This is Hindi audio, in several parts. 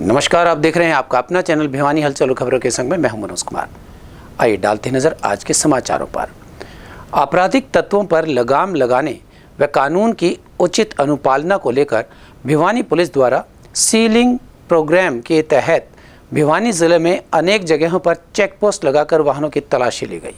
नमस्कार, आप देख रहे हैं आपका अपना चैनल भिवानी हलचल खबरों के संग में मैं हूं मनोज कुमार। आइए डालते नजर आज के समाचारों पर। आपराधिक तत्वों पर लगाम लगाने व कानून की उचित अनुपालना को लेकर भिवानी पुलिस द्वारा सीलिंग प्रोग्राम के तहत भिवानी जिले में अनेक जगहों पर चेक पोस्ट लगाकर वाहनों की तलाशी ली गई।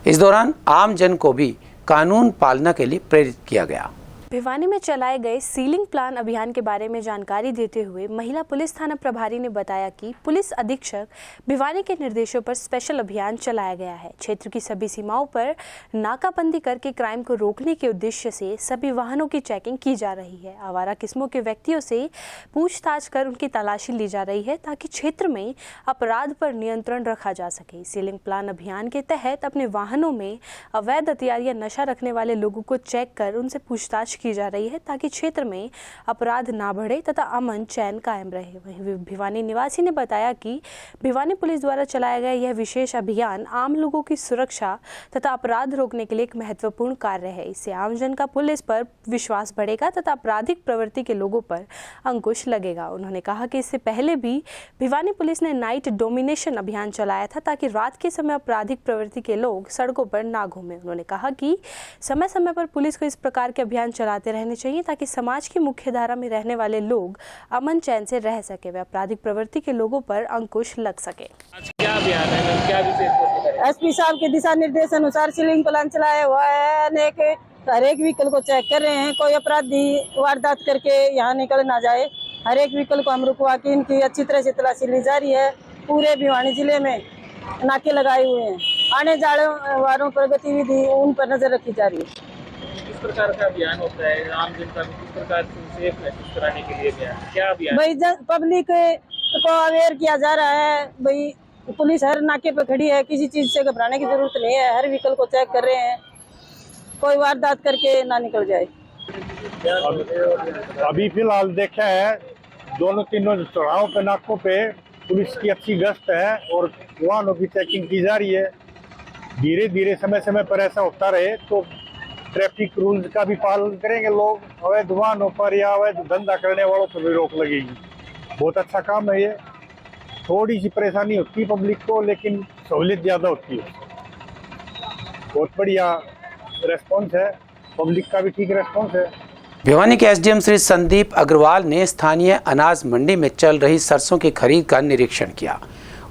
इस दौरान आम जन को भी कानून पालना के लिए प्रेरित किया गया। भिवानी में चलाए गए सीलिंग प्लान अभियान के बारे में जानकारी देते हुए महिला पुलिस थाना प्रभारी ने बताया कि पुलिस अधीक्षक भिवानी के निर्देशों पर स्पेशल अभियान चलाया गया है। क्षेत्र की सभी सीमाओं पर नाकाबंदी करके क्राइम को रोकने के उद्देश्य से सभी वाहनों की चेकिंग की जा रही है। आवारा किस्मों के व्यक्तियों से पूछताछ कर उनकी तलाशी ली जा रही है ताकि क्षेत्र में अपराध पर नियंत्रण रखा जा सके। सीलिंग प्लान अभियान के तहत अपने वाहनों में अवैध हथियार या नशा रखने वाले लोगों को चेक कर उनसे पूछताछ की जा रही है ताकि क्षेत्र में अपराध ना बढ़े तथा अमन चैन कायम रहे। वहीं भिवानी निवासी ने बताया कि भिवानी पुलिस द्वारा चलाया गया यह विशेष अभियान आम लोगों की सुरक्षा तथा अपराध रोकने के लिए एक महत्वपूर्ण कार्य है। इससे आमजन का पुलिस पर विश्वास बढ़ेगा तथा आपराधिक प्रवृत्ति के लोगों पर अंकुश लगेगा। उन्होंने कहा कि इससे पहले भी भिवानी पुलिस ने नाइट डोमिनेशन अभियान चलाया था ताकि रात के समय आपराधिक प्रवृत्ति के लोग सड़कों पर ना घूमें। उन्होंने कहा कि समय समय पर पुलिस को इस प्रकार के अभियान चलाते रहने चाहिए ताकि समाज की मुख्य धारा में रहने वाले लोग अमन चैन से रह सके व आपराधिक प्रवृत्ति के लोगों पर अंकुश लग सके। आज क्या अभियान है, क्या विशेष एसपी साहब के दिशा निर्देश अनुसार सीलिंग प्लान चलाया हुआ है। अनेक हर एक व्हीकल को चेक कर रहे हैं, कोई अपराधी वारदात करके यहाँ निकल ना जाए। हर एक व्हीकल को हम रुकवा के इनकी अच्छी तरह से तलाशी ली जा रही है। पूरे भिवानी जिले में नाके लगाए हुए हैं। आने जाने वालों पर गतिविधि उन पर नजर रखी जा रही है। किस प्रकार का अभियान होता है, आम जनता को किस प्रकार से सेफ महसूस कराने के लिए क्या अभियान? भाई पब्लिक को अवेयर किया जा रहा है। भाई पुलिस हर नाके पे खड़ी है, किसी चीज से घबराने की जरूरत नहीं है। हर व्हीकल को चेक कर रहे हैं, कोई वारदात करके ना निकल जाए। अभी फिलहाल देखा है दोनों तीनों चौराहों पे नाकों पे पुलिस की अच्छी गश्त है और वाहनों की चेकिंग की जा रही है। धीरे धीरे समय समय पर ऐसा होता रहे तो ट्रैफिक रूल्स का भी पालन करेंगे लोग। अवैध वाहनों पर या अवैध धंधा करने वालों पर भी रोक लगेगी। बहुत अच्छा काम है ये। थोड़ी सी परेशानी होती है पब्लिक को, लेकिन सहूलियत ज़्यादा होती है। बहुत बढ़िया रेस्पॉन्स है, पब्लिक का भी ठीक रेस्पॉन्स है। भिवानी के एसडीएम श्री संदीप अग्रवाल ने स्थानीय अनाज मंडी में चल रही सरसों की खरीद का निरीक्षण किया।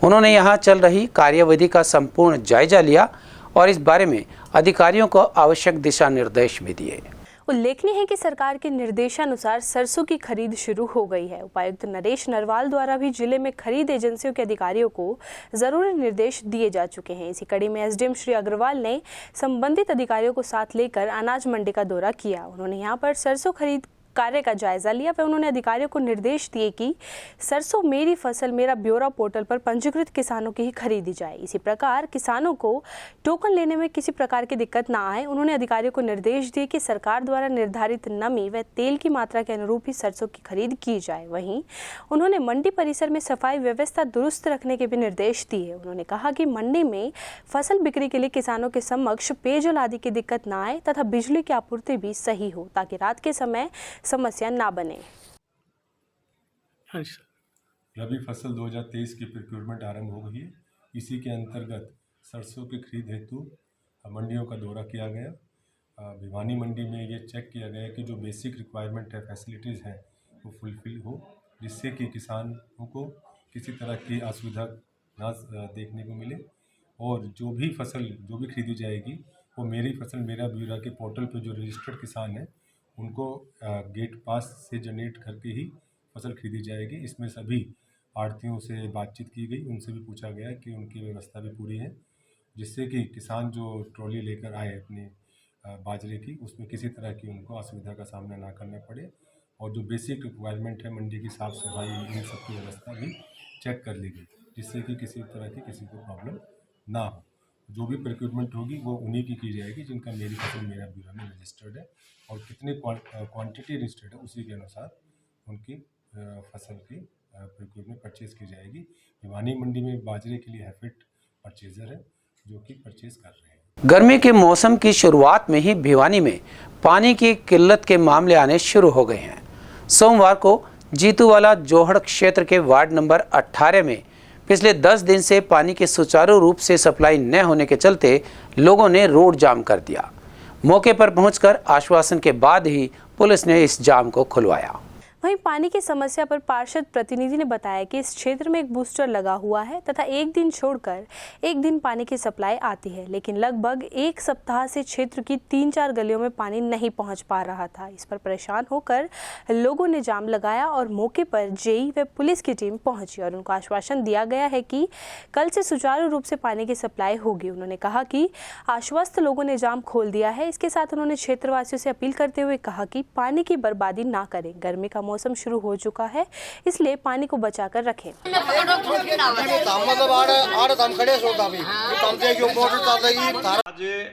उन्होंने यहां चल रही कार्यविधि का संपूर्ण जायजा लिया और इस बारे में अधिकारियों को आवश्यक दिशा निर्देश भी दिए। उल्लेखनीय है कि सरकार के निर्देशानुसार सरसों की खरीद शुरू हो गई है। उपायुक्त नरेश नरवाल द्वारा भी जिले में खरीद एजेंसियों के अधिकारियों को जरूरी निर्देश दिए जा चुके हैं। इसी कड़ी में एसडीएम श्री अग्रवाल ने संबंधित अधिकारियों को साथ लेकर अनाज मंडी का दौरा किया। उन्होंने यहां पर सरसों खरीद कार्य का जायजा लिया व उन्होंने अधिकारियों को निर्देश दिए कि सरसों मेरी फसल मेरा ब्यौरा पोर्टल पर पंजीकृत किसानों की ही खरीदी जाए। इसी प्रकार किसानों को टोकन लेने में किसी प्रकार की दिक्कत ना आए। उन्होंने अधिकारियों को निर्देश दिए कि सरकार द्वारा निर्धारित नमी व तेल की मात्रा के अनुरूप ही सरसों की खरीद की जाए। वहीं उन्होंने मंडी परिसर में सफाई व्यवस्था दुरुस्त रखने के भी निर्देश दिए। उन्होंने कहा कि मंडी में फसल बिक्री के लिए किसानों के समक्ष पेयजल आदि की दिक्कत न आए तथा बिजली की आपूर्ति भी सही हो ताकि रात के समय समस्या ना बने। रबी फसल 2023 की प्रोक्योरमेंट आरंभ हो गई है। इसी के अंतर्गत सरसों की खरीद हेतु मंडियों का दौरा किया गया। भिवानी मंडी में ये चेक किया गया कि जो बेसिक रिक्वायरमेंट है, फैसिलिटीज़ हैं, वो फुलफिल हो, जिससे कि किसानों को किसी तरह की असुविधा ना देखने को मिले। और जो भी खरीदी जाएगी वो मेरी फसल मेरा ब्यौरा के पोर्टल पर जो रजिस्टर्ड किसान है उनको गेट पास से जनरेट करके ही फसल खरीदी जाएगी। इसमें सभी आढ़तियों से बातचीत की गई, उनसे भी पूछा गया कि उनकी व्यवस्था भी पूरी है, जिससे कि किसान जो ट्रॉली लेकर आए अपने बाजरे की, उसमें किसी तरह की उनको असुविधा का सामना ना करना पड़े। और जो बेसिक रिक्वायरमेंट है मंडी की साफ़ सफाई, इन सब की व्यवस्था भी चेक कर ली गई, जिससे कि किसी तरह की किसी को प्रॉब्लम ना हो। जो भी प्रोक्योरमेंट होगी वो उन्हीं की जाएगी जिनका मेरी फसल मेरा ब्यौरा में रजिस्टर्ड है, और कितने क्वांटिटी रजिस्टर्ड है उसी के अनुसार उनकी फसल की प्रोक्योरमेंट परचेज़ की जाएगी। भिवानी मंडी में बाजरे के लिए हैफेड परचेज़र है जो कि परचेज़ कर रहे हैं। गर्मी के मौसम की शुरुआत में ही भिवानी में पानी की किल्लत के मामले आने शुरू हो गए हैं। सोमवार को जीतूवाला जोहड़ क्षेत्र के वार्ड नंबर 18 में पिछले 10 दिन से पानी की सुचारू रूप से सप्लाई न होने के चलते लोगों ने रोड जाम कर दिया। मौके पर पहुंचकर आश्वासन के बाद ही पुलिस ने इस जाम को खुलवाया। वहीं पानी की समस्या पर पार्षद प्रतिनिधि ने बताया कि इस क्षेत्र में एक बूस्टर लगा हुआ है तथा एक दिन छोड़कर एक दिन पानी की सप्लाई आती है, लेकिन लगभग एक सप्ताह से क्षेत्र की 3-4 गलियों में पानी नहीं पहुंच पा रहा था। इस पर परेशान होकर लोगों ने जाम लगाया और मौके पर जेई व पुलिस की टीम पहुंची और उनको आश्वासन दिया गया है कि कल से सुचारू रूप से पानी की सप्लाई होगी। उन्होंने कहा कि आश्वस्त लोगों ने जाम खोल दिया है। इसके साथ उन्होंने क्षेत्रवासियों से अपील करते हुए कहा कि पानी की बर्बादी ना करें। गर्मी का मौसम शुरू हो चुका है, इसलिए पानी को बचाकर रखें। आज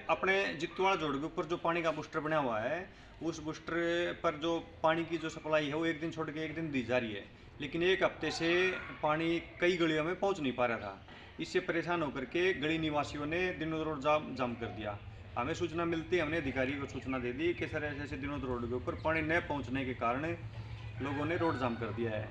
अपने जितवाड़ा जोड़ के ऊपर जो पानी का बूस्टर बना हुआ है, उस बूस्टर पर जो पानी की जो सप्लाई है वो एक दिन छोड़ के एक दिन दी जा रही है, लेकिन एक हफ्ते से पानी कई गलियों में पहुंच नहीं पा रहा था। इससे परेशान होकर के गली निवासियों ने दिनों रोड जाम कर दिया। हमें सूचना मिलती, हमने अधिकारी को सूचना दे दी कि सर ऐसे दिनों रोड के ऊपर पानी न पहुंचने के कारण लोगों ने रोड जाम कर दिया है।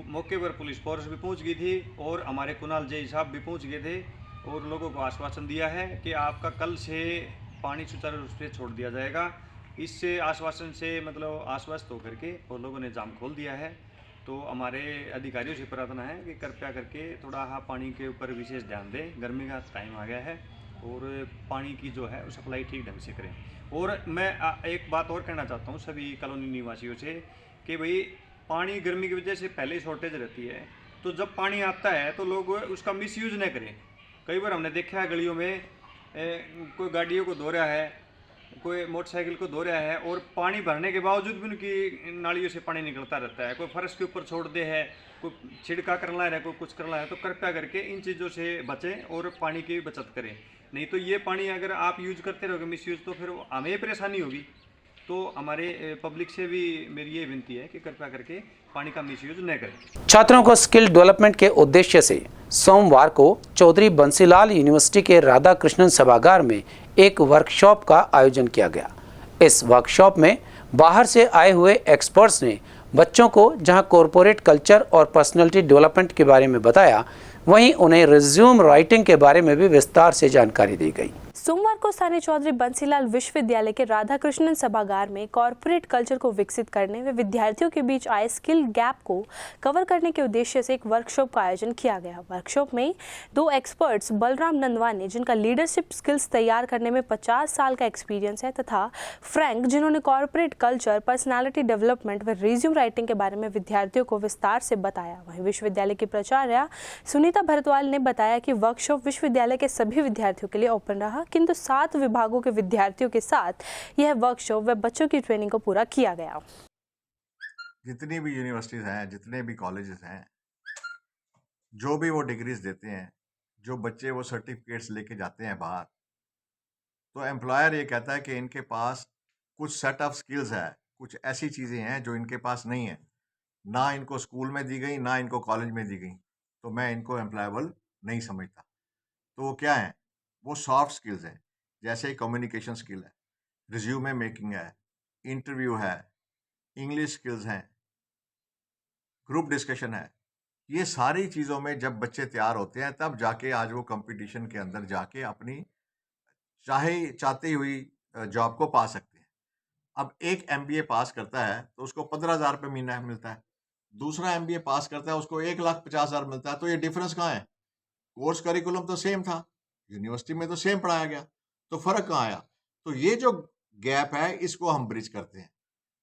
मौके पर पुलिस फोर्स भी पहुंच गई थी और हमारे कुणाल जय साहब भी पहुंच गए थे और लोगों को आश्वासन दिया है कि आपका कल से पानी सुचारू रूप से छोड़ दिया जाएगा। इससे आश्वासन से मतलब आश्वस्त होकर के और लोगों ने जाम खोल दिया है। तो हमारे अधिकारियों से प्रार्थना है कि कृपया करके थोड़ा पानी के ऊपर विशेष ध्यान दें। गर्मी का टाइम आ गया है और पानी की जो है सप्लाई ठीक ढंग से करें। और मैं एक बात और कहना चाहता हूँ सभी कॉलोनी निवासियों से कि भाई पानी गर्मी की वजह से पहले ही शॉर्टेज रहती है, तो जब पानी आता है तो लोग उसका मिसयूज़ न करें। कई बार हमने देखा है गलियों में कोई गाड़ियों को धो रहा है, कोई मोटरसाइकिल को धो रहा है और पानी भरने के बावजूद भी उनकी नालियों से पानी निकलता रहता है। कोई फर्श के ऊपर छोड़ दे है, कोई छिड़का करना है, कोई कुछ करना है। तो कृपया करके इन चीज़ों से बचें और पानी की बचत करें। नहीं तो ये पानी अगर आप यूज करते रहोगे मिसयूज, तो फिर हमें परेशानी होगी। तो हमारे पब्लिक से भी मेरी ये विनती है कि कृपया करके पानी का मिसयूज न करें। छात्रों को स्किल डेवलपमेंट के उद्देश्य से सोमवार को चौधरी बंसीलाल यूनिवर्सिटी के राधा कृष्णन सभागार में एक वर्कशॉप का आयोजन किया गया। इस वर्कशॉप में बाहर से आए हुए एक्सपर्ट्स ने बच्चों को जहां कॉरपोरेट कल्चर और पर्सनालिटी डेवलपमेंट के बारे में बताया, वहीं उन्हें रिज्यूम राइटिंग के बारे में भी विस्तार से जानकारी दी गई। सोमवार को स्थानीय चौधरी बंसीलाल विश्वविद्यालय के राधा कृष्णन सभागार में कॉरपोरेट कल्चर को विकसित करने व विद्यार्थियों के बीच आए स्किल गैप को कवर करने के उद्देश्य से एक वर्कशॉप का आयोजन किया गया। वर्कशॉप में 2 एक्सपर्ट्स बलराम नंदवानी, जिनका लीडरशिप स्किल्स तैयार करने में 50 साल का एक्सपीरियंस है, तथा फ्रैंक, जिन्होंने कॉरपोरेट कल्चर, पर्सनैलिटी डेवलपमेंट व रिज्यूम राइटिंग के बारे में विद्यार्थियों को विस्तार से बताया। वहीं विश्वविद्यालय की प्राचार्य सुनीता भरतवाल ने बताया कि वर्कशॉप विश्वविद्यालय के सभी विद्यार्थियों के लिए ओपन रहा, किंतु 7 विभागों के विद्यार्थियों के साथ यह वर्कशॉप व बच्चों की ट्रेनिंग को पूरा किया गया। जितनी भी यूनिवर्सिटीज़ हैं, जितने भी कॉलेजेस हैं, जो भी वो डिग्रीज देते हैं, जो बच्चे वो सर्टिफिकेट्स लेके जाते हैं बाहर, तो एम्प्लॉयर ये कहता है कि इनके पास कुछ सेट ऑफ स्किल्स है, कुछ ऐसी चीज़ें हैं जो इनके पास नहीं है, ना इनको स्कूल में दी गई, ना इनको कॉलेज में दी गई, तो मैं इनको एम्प्लॉयबल नहीं समझता। तो वो क्या है? वो सॉफ्ट स्किल्स हैं, जैसे कम्युनिकेशन स्किल है, रिज्यूमे मेकिंग है, इंटरव्यू है, इंग्लिश स्किल्स हैं, ग्रुप डिस्कशन है। ये सारी चीज़ों में जब बच्चे तैयार होते हैं तब जाके आज वो कंपटीशन के अंदर जाके अपनी चाहती हुई जॉब को पा सकते हैं। अब एक MBA पास करता है तो उसको 15,000 रुपये महीना मिलता है, दूसरा MBA पास करता है उसको 1,50,000 मिलता है। तो ये डिफरेंस कहाँ है? कोर्स करिकुलम तो सेम था, यूनिवर्सिटी में तो सेम पढ़ाया गया, तो फ़र्क कहाँ आया? तो ये जो गैप है इसको हम ब्रिज करते हैं।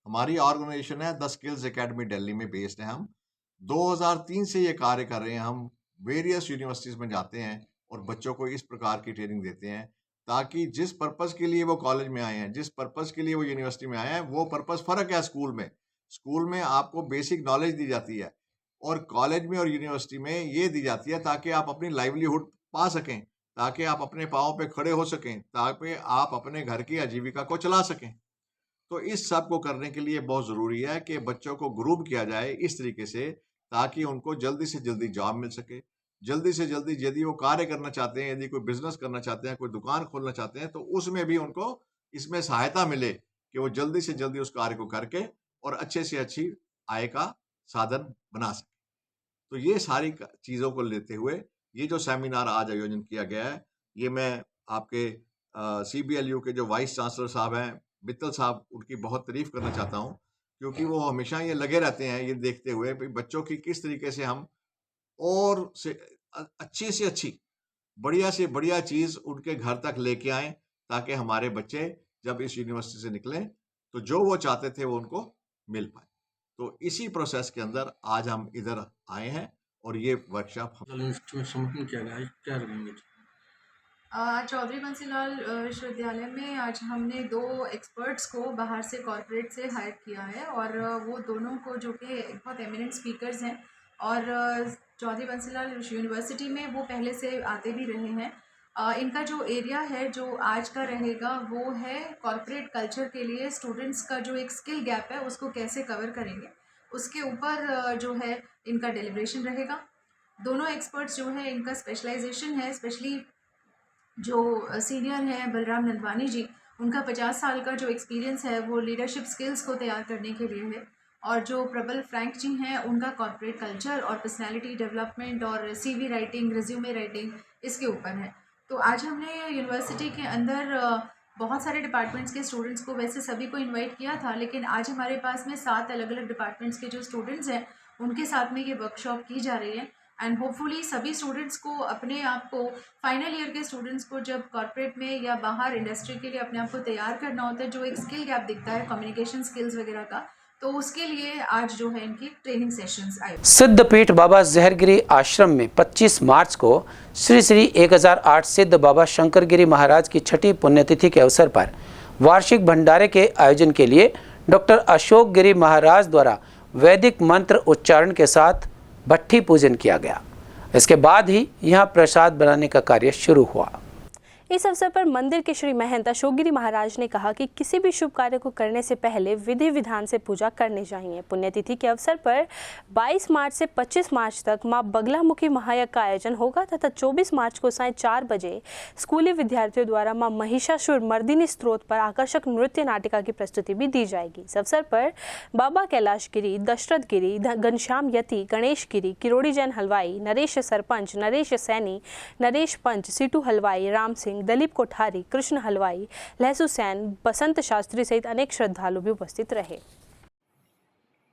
हमारी ऑर्गेनाइजेशन है द स्किल्स एकेडमी, दिल्ली में बेस्ड है। हम 2003 से ये कार्य कर रहे हैं। हम वेरियस यूनिवर्सिटीज़ में जाते हैं और बच्चों को इस प्रकार की ट्रेनिंग देते हैं ताकि जिस पर्पज़ के लिए वो कॉलेज में आए हैं, जिस पर्पज़ के लिए वो यूनिवर्सिटी में आए हैं, वो पर्पज़ फ़र्क है स्कूल में। स्कूल में आपको बेसिक नॉलेज दी जाती है और कॉलेज में और यूनिवर्सिटी में ये दी जाती है ताकि आप अपनी लाइवलीहुड पा सकें, ताकि आप अपने पाँव पे खड़े हो सकें, ताकि आप अपने घर की आजीविका को चला सकें। तो इस सब को करने के लिए बहुत ज़रूरी है कि बच्चों को ग्रूम किया जाए इस तरीके से ताकि उनको जल्दी से जल्दी जॉब मिल सके, जल्दी से जल्दी यदि वो कार्य करना चाहते हैं, यदि कोई बिजनेस करना चाहते हैं, कोई दुकान खोलना चाहते हैं, तो उसमें भी उनको इसमें सहायता मिले कि वो जल्दी से जल्दी उस कार्य को करके और अच्छे से अच्छी आय का साधन बना सके। तो ये सारी चीज़ों को लेते हुए ये जो सेमिनार आज आयोजन किया गया है, ये मैं आपके CBLU के जो वाइस चांसलर साहब हैं, मित्तल साहब, उनकी बहुत तारीफ करना चाहता हूँ, क्योंकि वो हमेशा ये लगे रहते हैं ये देखते हुए कि बच्चों की किस तरीके से हम और से अच्छी से अच्छी, बढ़िया से बढ़िया चीज़ उनके घर तक लेके आएँ, ताकि हमारे बच्चे जब इस यूनिवर्सिटी से निकलें, तो जो वो चाहते थे वो उनको मिल पाए। तो इसी प्रोसेस के अंदर आज हम इधर आए हैं और ये वर्कशॉप समर्थन किया गया है, क्या रहेंगे? चौधरी बंसीलाल विश्वविद्यालय में आज हमने 2 एक्सपर्ट्स को बाहर से कॉर्पोरेट से हायर किया है और वो दोनों को, जो कि बहुत एमिनेंट स्पीकर्स हैं और चौधरी बंसीलाल यूनिवर्सिटी में वो पहले से आते भी रहे हैं। इनका जो एरिया है जो आज का रहेगा वो है कॉर्पोरेट कल्चर के लिए स्टूडेंट्स का जो एक स्किल गैप है उसको कैसे कवर करेंगे, उसके ऊपर जो है इनका डेलिब्रेशन रहेगा। दोनों एक्सपर्ट्स जो है इनका स्पेशलाइजेशन है, स्पेशली जो सीनियर हैं बलराम नंदवानी जी, उनका 50 साल का जो एक्सपीरियंस है वो लीडरशिप स्किल्स को तैयार करने के लिए है, और जो प्रबल फ्रैंक जी हैं उनका कॉर्पोरेट कल्चर और पर्सनालिटी डेवलपमेंट और CV राइटिंग, रिज्यूमे राइटिंग, इसके ऊपर है। तो आज हमने यूनिवर्सिटी के अंदर बहुत सारे डिपार्टमेंट्स के स्टूडेंट्स को, वैसे सभी को इनवाइट किया था, लेकिन आज हमारे पास में 7 अलग अलग डिपार्टमेंट्स के जो स्टूडेंट्स हैं उनके साथ में ये वर्कशॉप की जा रही है। एंड होपफुली सभी स्टूडेंट्स को, अपने आप को, फाइनल ईयर के स्टूडेंट्स को जब कॉर्पोरेट में या बाहर इंडस्ट्री के लिए अपने आप को तैयार करना होता है, जो एक स्किल गैप दिखता है कम्युनिकेशन स्किल्स वगैरह का, तो उसके लिए आज जो है इनकी ट्रेनिंग सेशंस आए। सिद्धपीठ बाबा जहरगिरी आश्रम में 25 मार्च को श्री श्री 1008 सिद्ध बाबा शंकरगिरी महाराज की छठी पुण्यतिथि के अवसर पर वार्षिक भंडारे के आयोजन के लिए डॉक्टर अशोक गिरी महाराज द्वारा वैदिक मंत्र उच्चारण के साथ भट्ठी पूजन किया गया। इसके बाद ही यहाँ प्रसाद बनाने का कार्य शुरू हुआ। इस अवसर पर मंदिर के श्री महंत अशोकगिरी महाराज ने कहा कि किसी भी शुभ कार्य को करने से पहले विधि विधान से पूजा करनी चाहिए। पुण्यतिथि के अवसर पर 22 मार्च से 25 मार्च तक मां बगलामुखी महायज्ञ का आयोजन होगा तथा 24 मार्च को सायं 4 बजे स्कूली विद्यार्थियों द्वारा मां महिषासुर मर्दिनी स्त्रोत पर आकर्षक नृत्य नाटिका की प्रस्तुति भी दी जाएगी। इस अवसर पर बाबा कैलाश गिरी, दशरथ गिरी, घनश्याम यति, गणेश गिरी, किरोड़ी जैन हलवाई, नरेश सरपंच, नरेश सैनी, नरेश पंच, सीटू हलवाई, राम सिंह, दलीप कोठारी, कृष्ण हलवाई, लहसू सैन, बसंत शास्त्री सहित अनेक श्रद्धालु भी उपस्थित रहे।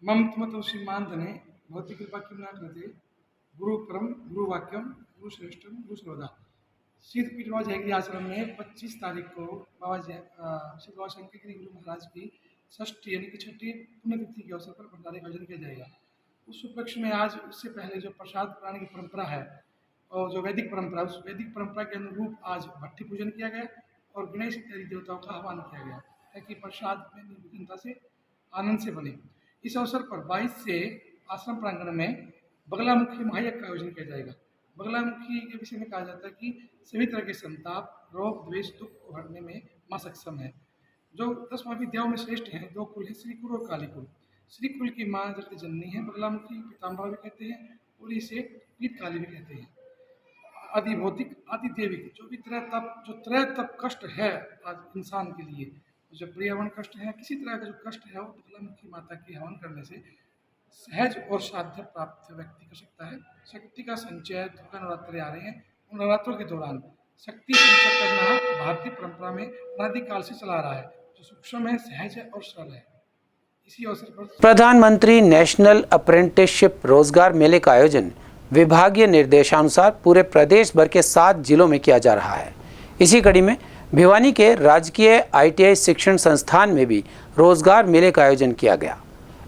मम त्वमतो श्रीमान्तने भवती कृपा किं न कृते गुरु परम गुरु वाक्यम गुरु श्रेष्ठम गुरु सर्वदा। सिद्धपीठ बाबा जहरगिरी आश्रम में 25 तारीख को श्री बाबा शंकरगिरी गुरु महाराज की षष्ठी यानी कि छठी पुण्यतिथि के अवसर पर भंडारे का आयोजन किया जाएगा। उस उपलक्ष्य में आज, उससे पहले जो प्रसाद बनाने की परंपरा है और जो वैदिक परंपरा, उस वैदिक परंपरा के अनुरूप आज भट्ठी पूजन किया गया और गणेश इत्यादि देवताओं का आह्वान किया गया ताकि प्रसाद में निर्विघ्नता से आनंद से बने। इस अवसर पर 22 से आश्रम प्रांगण में बगलामुखी महायज्ञ का आयोजन किया जाएगा। बगलामुखी के विषय में कहा जाता है कि सभी तरह के संताप, रोग, द्वेष, दुख को हरने में माँ सक्षम है। जो 10 महाविद्याओं में श्रेष्ठ हैं, 2 कुल है, श्री कुल और काली कुल। श्री कुल की माँ जगत जननी है, बगलामुखी पीताम्बरा भी कहते हैं और इसे पीत काली भी कहते हैं। आदि भौतिक, आदि देविक, जो भी त्रय तप कष्ट है आज इंसान के लिए, जो पर्यावरण कष्ट है, किसी तरह का जो कष्ट है, वो बगलामुखी माता के हवन करने से सहज और साध्य प्राप्त व्यक्ति कर सकता है। शक्ति का संचय, दुर्गा नवरात्रि आ रहे हैं, उन नवरात्रों के दौरान शक्ति संचय करना भारतीय परंपरा में अनादिकाल से चला आ रहा है, जो सूक्ष्म है, सहज है और सरल है। इसी अवसर पर प्रधानमंत्री नेशनल अप्रेंटिसशिप रोजगार मेले का आयोजन विभागीय निर्देशानुसार पूरे प्रदेश भर के 7 जिलों में किया जा रहा है। इसी कड़ी में भिवानी के राजकीय ITI शिक्षण संस्थान में भी रोजगार मेले का आयोजन किया गया।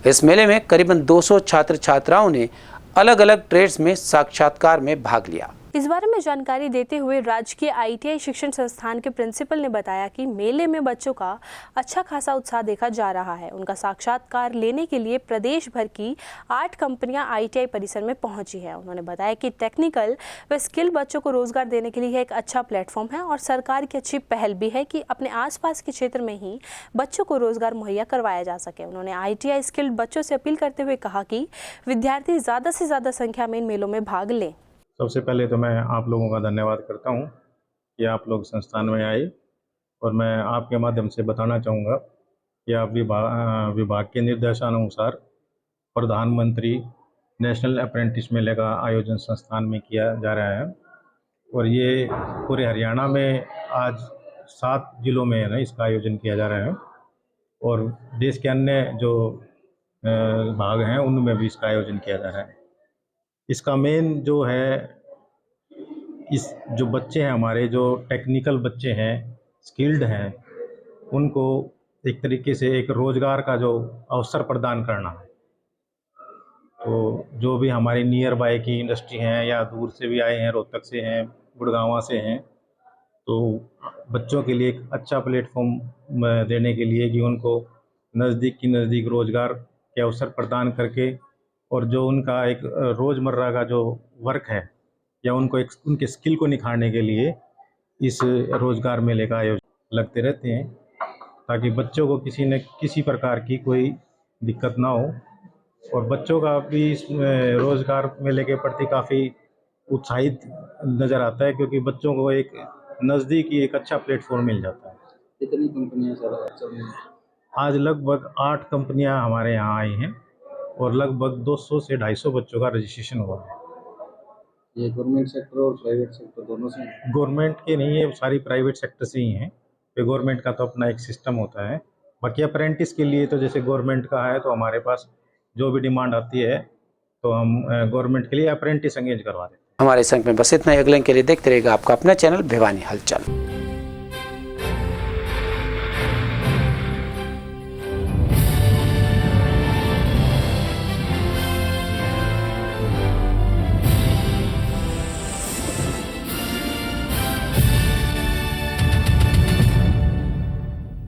इस मेले में करीबन 200 छात्र छात्राओं ने अलग अलग ट्रेड्स में साक्षात्कार में भाग लिया। इस बारे में जानकारी देते हुए राजकीय ITI शिक्षण संस्थान के प्रिंसिपल ने बताया कि मेले में बच्चों का अच्छा खासा उत्साह देखा जा रहा है। उनका साक्षात्कार लेने के लिए प्रदेश भर की 8 कंपनियां ITI परिसर में पहुंची है। उन्होंने बताया कि टेक्निकल व स्किल बच्चों को रोजगार देने के लिए एक अच्छा प्लेटफॉर्म है और सरकार की अच्छी पहल भी है कि अपने आसपास के क्षेत्र में ही बच्चों को रोजगार मुहैया करवाया जा सके। उन्होंने ITI स्किल्ड बच्चों से अपील करते हुए कहा कि विद्यार्थी ज़्यादा से ज़्यादा संख्या में इन मेलों में भाग लें। सबसे पहले तो मैं आप लोगों का धन्यवाद करता हूं कि आप लोग संस्थान में आए, और मैं आपके माध्यम से बताना चाहूँगा कि आप विभाग के निर्देशानुसार प्रधानमंत्री नेशनल अप्रेंटिस मेले का आयोजन संस्थान में किया जा रहा है और ये पूरे हरियाणा में आज 7 जिलों में है ना इसका आयोजन किया जा रहा है और देश के अन्य जो भाग हैं उनमें भी इसका आयोजन किया जा रहा है। इसका मेन जो है इस जो बच्चे हैं हमारे जो टेक्निकल बच्चे हैं स्किल्ड हैं उनको एक तरीके से एक रोज़गार का जो अवसर प्रदान करना है। तो जो भी हमारी नियर बाय की इंडस्ट्री हैं या दूर से भी आए हैं, रोहतक से हैं, गुड़गांव से हैं, तो बच्चों के लिए एक अच्छा प्लेटफॉर्म देने के लिए कि उनको नज़दीक की नज़दीक रोज़गार के अवसर प्रदान करके और जो उनका एक रोज़मर्रा का जो वर्क है या उनको एक उनके स्किल को निखारने के लिए इस रोज़गार मेले का आयोजन लगते रहते हैं ताकि बच्चों को किसी न किसी प्रकार की कोई दिक्कत ना हो और बच्चों का भी इस रोज़गार मेले के प्रति काफ़ी उत्साहित नज़र आता है क्योंकि बच्चों को एक नज़दीकी एक अच्छा प्लेटफॉर्म मिल जाता है। कितनी कंपनियां चल रही हैं? आज लगभग 8 कंपनियां हमारे यहाँ आई हैं और लगभग 200 से 250 बच्चों का रजिस्ट्रेशन हुआ है। ये गवर्नमेंट सेक्टर और प्राइवेट सेक्टर दोनों से? गवर्नमेंट के नहीं है, सारी प्राइवेट सेक्टर से ही हैं। तो गवर्नमेंट का तो अपना एक सिस्टम होता है, बाकी अप्रेंटिस के लिए तो जैसे गवर्नमेंट का है तो हमारे पास जो भी डिमांड आती है तो हम गवर्नमेंट के लिए अप्रेंटिस एंगेज करवा देते हैं। हमारे संग में बस इतना ही। अगले के लिए देखते रहेगा आपका अपना चैनल भिवानी हलचल।